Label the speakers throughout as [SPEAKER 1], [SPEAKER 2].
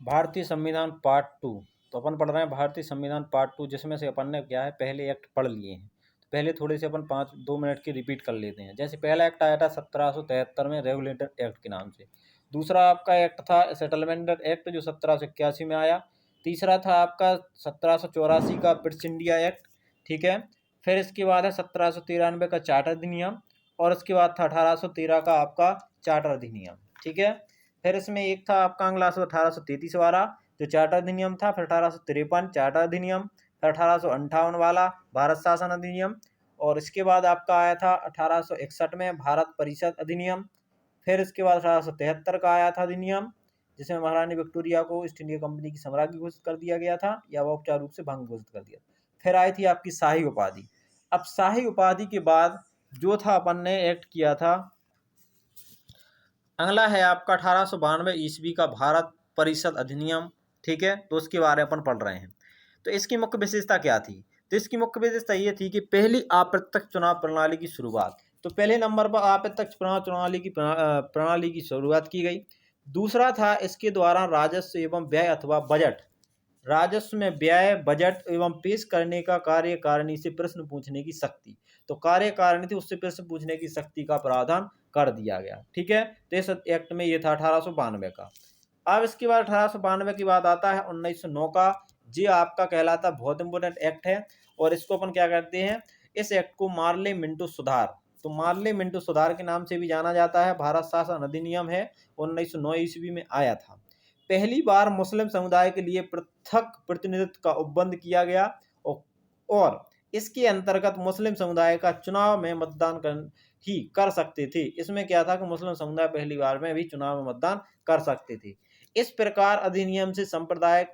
[SPEAKER 1] भारतीय संविधान पार्ट 2। तो अपन पढ़ रहे हैं भारतीय संविधान पार्ट 2, जिसमें से अपन ने क्या है पहले एक्ट पढ़ लिए हैं। तो पहले थोड़े से अपन 2 मिनट की रिपीट कर लेते हैं। जैसे पहला एक्ट आया था 1773 में, रेगुलेटर एक्ट के नाम से। दूसरा आपका एक्ट था सेटलमेंट एक्ट, जो 1781 में आया। तीसरा था आपका 1784 का ब्रिटिश इंडिया एक्ट, ठीक है। फिर इसके बाद है 1793 का चार्टर अधिनियम, और उसके बाद था 1813 का आपका चार्टर अधिनियम, ठीक है। फिर इसमें एक था आपका अंग्लास 1833 वाला जो चार्टर अधिनियम था। फिर 1853 चार्टर अधिनियम। फिर 1858 वाला भारत शासन अधिनियम। और इसके बाद आपका आया था 1861 में भारत परिषद अधिनियम। फिर इसके बाद 1873 का आया था अधिनियम, जिसमें महारानी विक्टोरिया को ईस्ट इंडिया कंपनी की साम्राज्ञी घोषित कर दिया गया था, या वो औपचारिक रूप से भंग घोषित कर दिया। फिर आई थी आपकी शाही उपाधि। अब शाही उपाधि के बाद जो था अपन ने एक्ट किया था, अगला है आपका 1892 ईस्वी का भारत परिषद अधिनियम, ठीक है। तो उसके बारे में अपन पढ़ रहे हैं। तो इसकी मुख्य विशेषता क्या थी? तो इसकी मुख्य विशेषता ये थी कि पहली अप्रत्यक्ष चुनाव प्रणाली की शुरुआत। तो पहले नंबर पर अप्रत्यक्ष प्रणाली की शुरुआत की गई। दूसरा था इसके द्वारा राजस्व एवं व्यय अथवा बजट, राजस्व में व्यय, बजट एवं पेश करने का कार्यकारिणी से प्रश्न पूछने की शक्ति। तो कार्यकारिणी थी, उससे प्रश्न पूछने की शक्ति का प्रावधान कर दिया गया, ठीक है। तो इस एक्ट में ये था 1892 का। अब इसके बाद 1892 की बात आता है 1909 का। ये आपका कहलाता बहुत इंपॉर्टेंट एक्ट है, और इसको अपन क्या करते हैं, इस एक्ट को मार्ले मिंटो सुधार, तो मार्ले मिंटो सुधार के नाम से भी जाना जाता है। भारत शासन अधिनियम है, 1909 ईस्वी में आया था। पहली बार मुस्लिम समुदाय के लिए पृथक प्रतिनिधित्व का उपबंध किया गया, और इसके अंतर्गत मुस्लिम समुदाय का चुनाव में मतदान कर सकते थे। इसमें क्या था कि मुस्लिम समुदाय पहली बार में भी चुनाव में मतदान कर सकते थे। इस प्रकार अधिनियम से सांप्रदायिक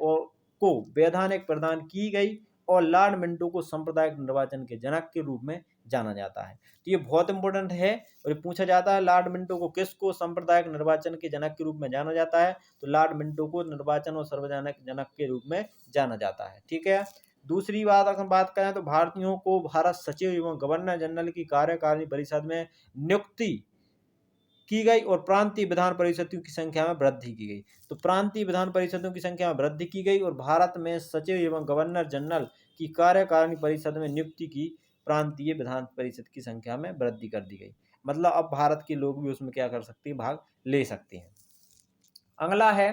[SPEAKER 1] को वैधानिक प्रदान की गई, और लॉर्ड मिंटो को सांप्रदायिक निर्वाचन के जनक के रूप में जाना जाता है। तो ये बहुत इंपॉर्टेंट है, और ये पूछा जाता है लॉर्ड मिंटो को किसको सांप्रदायिक निर्वाचन के जनक के रूप में जाना जाता है? तो लॉर्ड मिंटो को निर्वाचन और सार्वजनिक जनक के रूप में जाना जाता है, ठीक है। दूसरी बात अगर बात करें तो भारतीयों को भारत सचिव एवं गवर्नर जनरल की कार्यकारिणी परिषद में नियुक्ति की गई, और प्रांतीय विधान परिषदों की संख्या में वृद्धि की गई। तो प्रांतीय विधान परिषदों की संख्या में वृद्धि की गई, और भारत में सचिव एवं गवर्नर जनरल की कार्यकारिणी परिषद में नियुक्ति की प्रांतीय विधान परिषद की संख्या में वृद्धि कर दी गई। मतलब अब भारत के लोग भी उसमें क्या कर सकते हैं, भाग ले सकते हैं। अगला है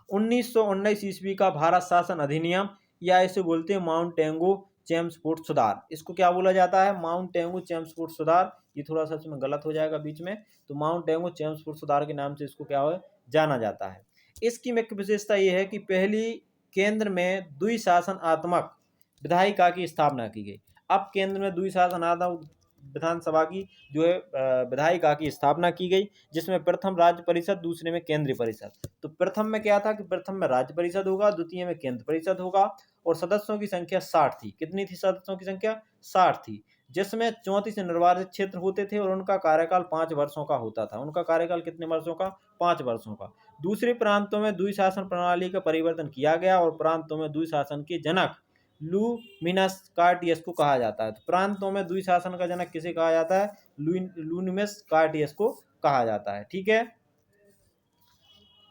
[SPEAKER 1] 1919 ईस्वी का भारत शासन अधिनियम, या इसे बोलते हैं माउंट टेंगू चेम्सफोर्ड सुधार। इसको क्या बोला जाता है? माउंट टेंगू चेम्सफोर्ड सुधार। ये थोड़ा सा इसमें गलत हो जाएगा बीच में, तो माउंट टेंगू चेम्सफोर्ड सुधार के नाम से इसको क्या हो जाना जाता है। इसकी मुख्य विशेषता ये है कि पहली केंद्र में द्विशासनात्मक विधायिका की स्थापना की गई। अब केंद्र में द्विशासनात्मक विधानसभा की जो है विधायिका की स्थापना की गई, जिसमें प्रथम राज्य परिषद, दूसरे में केंद्रीय परिषद। तो प्रथम में क्या था कि प्रथम में राज्य परिषद होगा, द्वितीय में केंद्र परिषद होगा, और सदस्यों की संख्या 60 थी। कितनी थी सदस्यों की संख्या? 60 थी, जिसमें 34 निर्वाचित क्षेत्र होते थे, और उनका कार्यकाल 5 वर्षों का होता था। उनका कार्यकाल कितने वर्षों का? 5 वर्षों का। दूसरे प्रांतों में द्विशासन प्रणाली का परिवर्तन किया गया, और प्रांतों में द्विशासन के जनक लुमिनस कार्टियस को कहा जाता है। तो प्रांतों में द्विशासन का जनक किसे कहा जाता है? लुमिनस कार्टियस को कहा जाता है, ठीक है।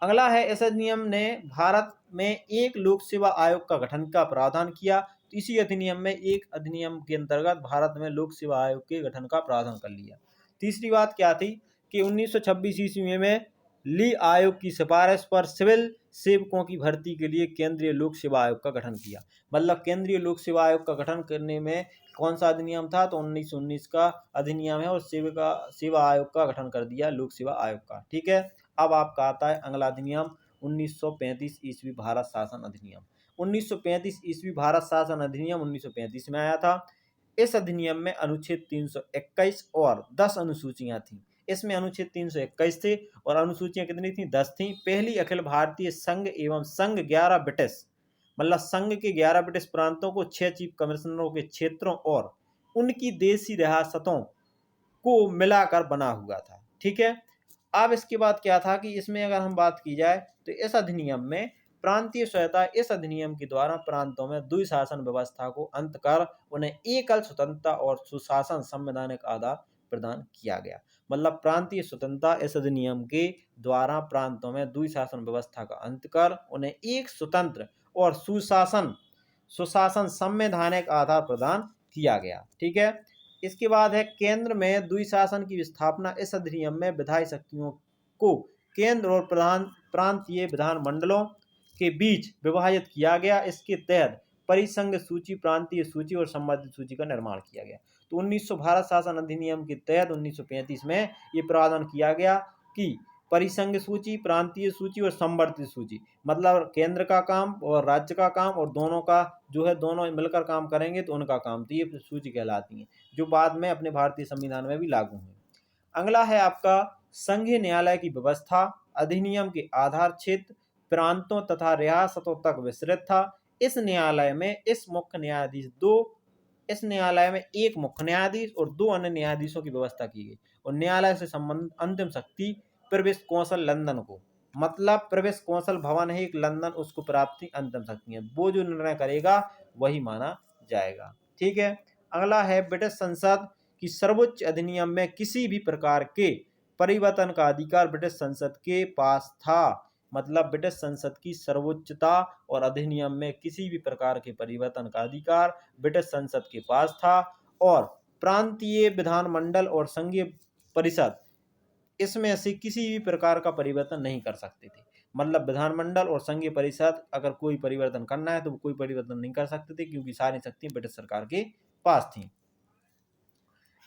[SPEAKER 1] अगला है इस अधिनियम ने भारत में एक लोक सेवा आयोग का गठन का प्रावधान किया। तो इसी अधिनियम में एक अधिनियम के अंतर्गत भारत में लोक सेवा आयोग के गठन का प्रावधान कर लिया। तीसरी बात क्या थी कि 1926 ईस्वी में ली आयोग की सिफारिश पर सिविल सेवकों की भर्ती के लिए केंद्रीय लोक सेवा आयोग का गठन किया। मतलब केंद्रीय लोक सेवा आयोग का गठन करने में कौन सा अधिनियम था? तो 1919 का अधिनियम है, और सेवा आयोग का गठन कर दिया लोक सेवा आयोग का, ठीक है। अब आपका आता है अगला अधिनियम 1935 ईस्वी भारत शासन अधिनियम। 1935 ईस्वी भारत शासन अधिनियम 1935 में आया था। इस अधिनियम में अनुच्छेद 321 और 10 अनुसूचियां थीं। इसमें अनुच्छेद 321 थे, और अनुसूचियां कितनी थी? 10 थीं। पहली अखिल भारतीय संघ एवं संघ 11 ब्रिटिश, मतलब संघ के 11 ब्रिटिश प्रांतों को 6 चीफ कमिश्नरों के क्षेत्रों और उनकी देशी रियासतों को मिलाकर बना हुआ था, ठीक है। अब इसके बाद क्या था कि इसमें अगर हम बात की जाए तो इस अधिनियम में प्रांतीय स्वायत्तता, इस अधिनियम के द्वारा प्रांतों में द्विशासन व्यवस्था को अंत कर उन्हें एकल स्वतंत्रता और सुशासन संवैधानिक आधार प्रदान किया गया। मतलब प्रांतीय स्वतंत्रता इस अधिनियम के द्वारा प्रांतों में द्विशासन व्यवस्था का अंत कर उन्हें एक स्वतंत्र और सुशासन संवैधानिक आधार प्रदान किया गया। ठीक है। इसके बाद है केंद्र में द्विशासन की स्थापना। इस अधिनियम में विधायी शक्तियों को केंद्र और प्रांतीय विधानमंडलों के बीच विभाजित किया गया। इसके तहत परिसंघ सूची, प्रांतीय सूची और संबंधित सूची का निर्माण किया गया। तो 1900 भारत शासन अधिनियम के तहत 1935 में ये प्रावधान किया गया कि परिसंघ सूची, प्रांतीय सूची और संवर्धित सूची, मतलब केंद्र का काम और राज्य का काम और दोनों का जो है दोनों मिलकर काम करेंगे तो उनका काम, तो ये सूची कहलाती है, जो बाद में अपने भारतीय संविधान में भी लागू हुई। अगला है आपका संघीय न्यायालय की व्यवस्था। अधिनियम के आधार क्षेत्र प्रांतों तथा रियासतों तक विस्तृत था। इस न्यायालय में एक मुख्य न्यायाधीश और 2 अन्य न्यायाधीशों की व्यवस्था की गई और न्यायालय से संबंधित अंतिम शक्ति प्रविष्ट कौंसिल लंदन को, मतलब प्रविष्ट कौंसिल भवन है एक लंदन, उसको प्राप्ति अंतिम शक्ति है, वो जो निर्णय करेगा वही माना जाएगा। ठीक है। अगला है ब्रिटिश संसद की सर्वोच्च अधिनियम में किसी भी प्रकार के परिवर्तन का अधिकार ब्रिटिश संसद के पास था। मतलब ब्रिटिश संसद की सर्वोच्चता और अधिनियम में किसी भी प्रकार के परिवर्तन का अधिकार ब्रिटिश संसद के पास था और प्रांतीय विधानमंडल और संघीय परिषद इसमें से किसी भी प्रकार का परिवर्तन नहीं कर सकते थे। मतलब विधानमंडल और संघीय परिषद अगर कोई परिवर्तन करना है तो वो कोई परिवर्तन नहीं कर सकते थे, क्योंकि सारी शक्तियां ब्रिटिश सरकार के पास थी।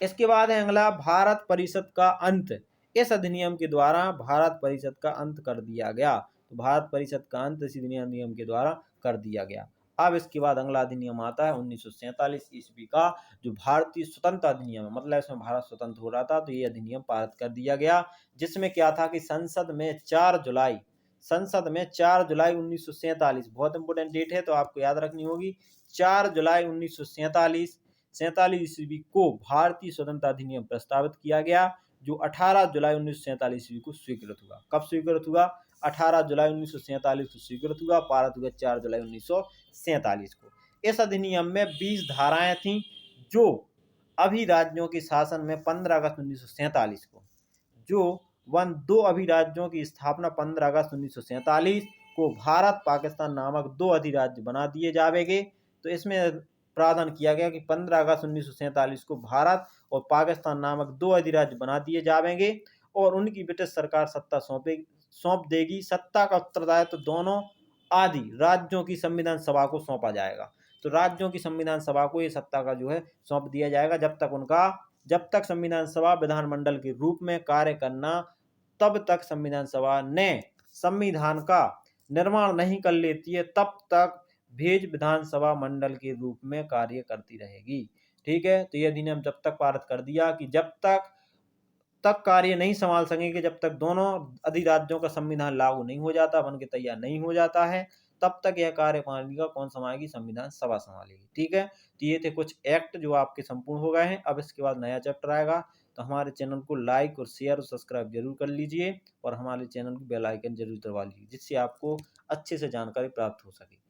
[SPEAKER 1] इसके बाद है अगला भारत परिषद का अंत। इस अधिनियम के द्वारा भारत परिषद का अंत कर दिया गया। तो भारत परिषद का अंत इस अधिनियम के द्वारा कर दिया गया। अब इसके बाद अगला अधिनियम आता है 1947 ईस्वी का, जो भारतीय स्वतंत्रता अधिनियम है, मतलब इसमें भारत स्वतंत्र हो रहा था तो ये अधिनियम पारित कर दिया गया, जिसमें क्या था कि संसद में 4 जुलाई 1947, बहुत इंपोर्टेंट डेट है तो आपको याद रखनी होगी, 4 जुलाई 1947 ईस्वी को भारतीय स्वतंत्रता अधिनियम प्रस्तावित किया गया, जो 18 जुलाई 1947 ईस्वी को स्वीकृत हुआ। कब स्वीकृत हुआ? 18 जुलाई 1947 को स्वीकृत हुआ, पारित हुआ 4 जुलाई 1947 को। इस अधिनियम में 20 धाराएं थीं, जो अभी राज्यों के शासन में 15 अगस्त 1947 को, दो अभिराज्यों की स्थापना 15 अगस्त 1947 को भारत पाकिस्तान नामक 2 अधिराज्य बना दिए जावेंगे। तो इसमें प्रावधान किया गया कि 15 अगस्त 1947 को भारत और पाकिस्तान नामक 2 अधिराज्य बना दिए जावेंगे और उनकी ब्रिटिश सरकार सत्ता सौंप देगी। सत्ता का उत्तरदायित्व दोनों आदि राज्यों की संविधान सभा को सौंपा जाएगा। तो राज्यों की संविधान सभा को ये सत्ता का जो है सौंप दिया जाएगा, जब तक संविधान सभा विधानमंडल के रूप में कार्य करना, तब तक संविधान सभा ने संविधान का निर्माण नहीं कर लेती है, तब तक भेज विधानसभा मंडल के रूप में कार्य करती रहेगी। ठीक है। तो यह अधिनियम जब तक पारित कर दिया कि जब तक कार्य नहीं संभाल सकेंगे, जब तक दोनों अधिराज्यों का संविधान लागू नहीं हो जाता, बन के तैयार नहीं हो जाता है, तब तक यह कार्यप्रणाली का कौन संभालेगी? संविधान सभा संभालेगी। ठीक है। तो ये थे कुछ एक्ट जो आपके संपूर्ण हो गए हैं। अब इसके बाद नया चैप्टर आएगा, तो हमारे चैनल को लाइक और शेयर और सब्सक्राइब जरूर कर लीजिए और हमारे चैनल को बेल आइकन जरूर दबा लीजिए, जिससे आपको अच्छे से जानकारी प्राप्त हो सके।